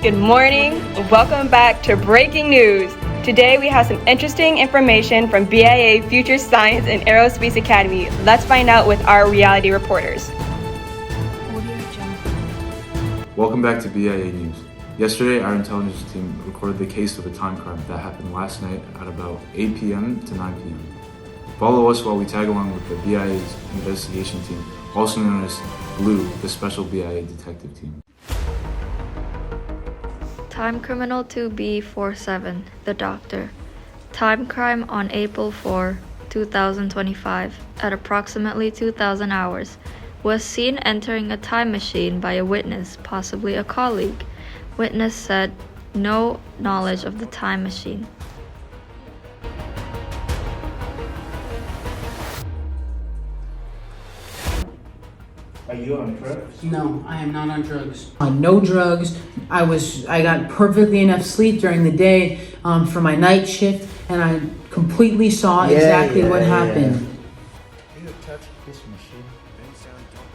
Good morning. Welcome back to Breaking News. Today we have some interesting information from BIA Future Science and Aerospace Academy. Let's find out with our reality reporters. Welcome back to BIA News. Yesterday, our intelligence team recorded the case of a time crime that happened last night at about 8 p.m. to 9 p.m. Follow us while we tag along with the BIA's investigation team, also known as BLUE, the Special BIA Detective Team. Time Criminal 2B47, The Doctor. Time crime on April 4, 2025, at approximately 2000 hours. Was seen entering a time machine by a witness, possibly a colleague. Witness said no knowledge of the time machine. Are you on drugs? No, I am not on drugs. On no drugs. I got perfectly enough sleep during the day for my night shift, and I completely saw exactly what happened. You touched this machine.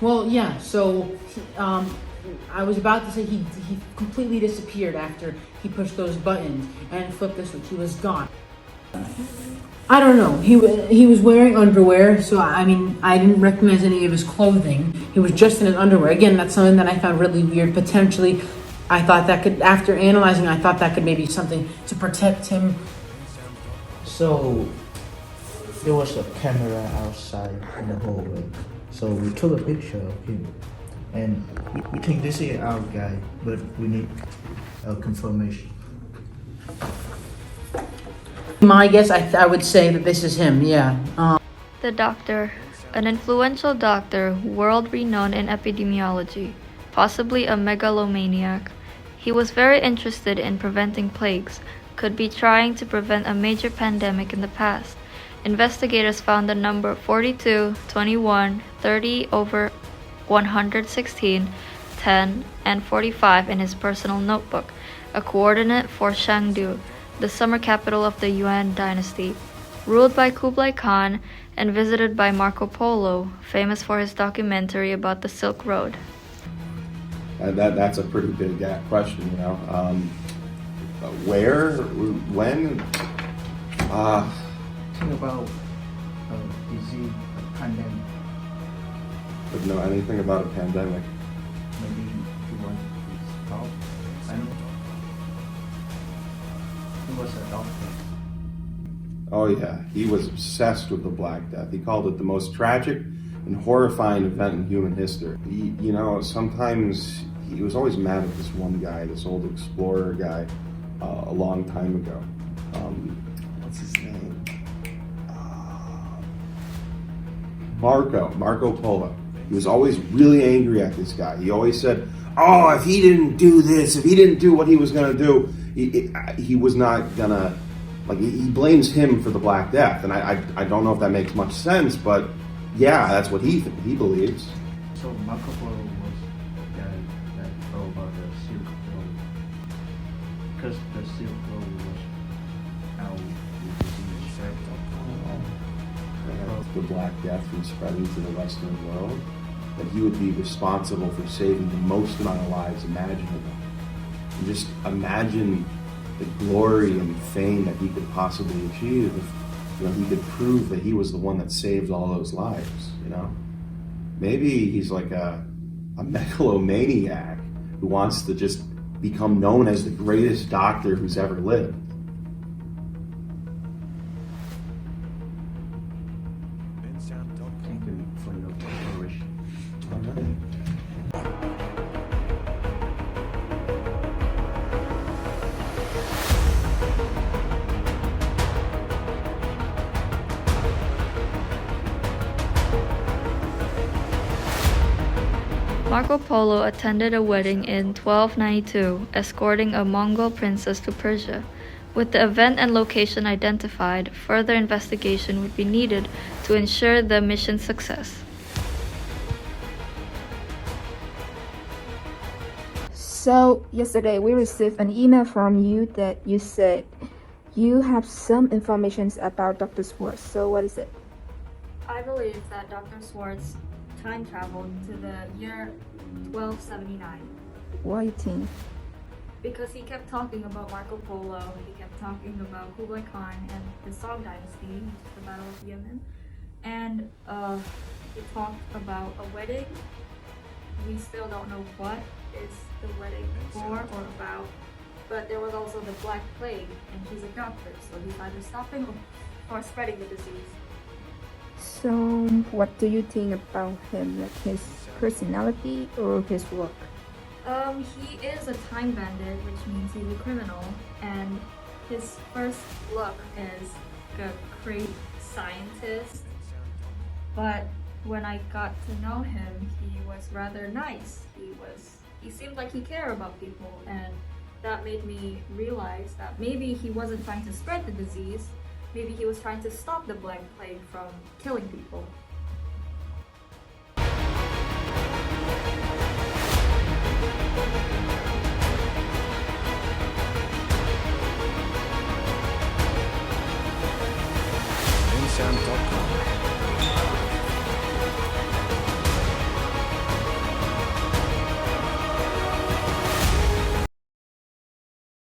Well, yeah. So I was about to say he completely disappeared after he pushed those buttons and flipped the switch. He was gone. I don't know. He was wearing underwear, so I mean, I didn't recognize any of his clothing. He was just in his underwear. Again, that's something that I found really weird. Potentially, I thought that could, after analyzing, I thought that could maybe something to protect him. So there was a camera outside in the hallway. So we took a picture of him, and we think this is our guy, but we need a confirmation. My guess, I would say that this is him. Yeah. The Doctor, an influential doctor world renowned in epidemiology, possibly a megalomaniac. He was very interested in preventing plagues, could be trying to prevent a major pandemic in the past. Investigators found the number 42, 21, 30 over 116, 10, and 45 in his personal notebook, a coordinate for Chengdu, the summer capital of the Yuan dynasty, ruled by Kublai Khan and visited by Marco Polo, famous for his documentary about the Silk Road. That's a pretty big question, you know. Where, when? Think about a disease, a pandemic. Would know anything about a pandemic? Maybe he wants to stop. I don't know. He was a doctor. Oh yeah, he was obsessed with the Black Death. He called it the most tragic and horrifying event in human history. You know, sometimes he was always mad at this one guy, this old explorer guy, a long time ago. What's his name? Marco Polo. He was always really angry at this guy. He always said, oh, if he didn't do this, if he didn't do what he was gonna do, he was not gonna, like, he blames him for the Black Death. And I don't know if that makes much sense, but yeah, that's what he believes. So Marco Polo was the guy that wrote about the Silk Road. Because the Silk Road was how the disease spread. The Black Death from spreading to the Western world, that he would be responsible for saving the most amount of lives imaginable. And just imagine the glory and fame that he could possibly achieve if, you know, he could prove that he was the one that saved all those lives, you know? Maybe he's like a megalomaniac who wants to just become known as the greatest doctor who's ever lived. Thank you for your cooperation. Marco Polo attended a wedding in 1292, escorting a Mongol princess to Persia. With the event and location identified, further investigation would be needed to ensure the mission's success. So, yesterday we received an email from you that you said you have some information about Dr. Schwartz. So, what is it? I believe that Dr. Schwartz time traveled to the year 1279. What do you think? because he kept talking about Marco Polo, he kept talking about Kublai Khan and the Song Dynasty, the Battle of Yemen, and he talked about a wedding. We still don't know what is the wedding for or about, but there was also the Black Plague, and he's a doctor, so he's either stopping or spreading the disease. So, what do you think about him, like his personality or his work? He is a time bandit, which means he's a criminal, and his first look is a great scientist, but when I got to know him, he was rather nice. He seemed like he cared about people, and that made me realize that maybe he wasn't trying to spread the disease, maybe he was trying to stop the Black Plague from killing people.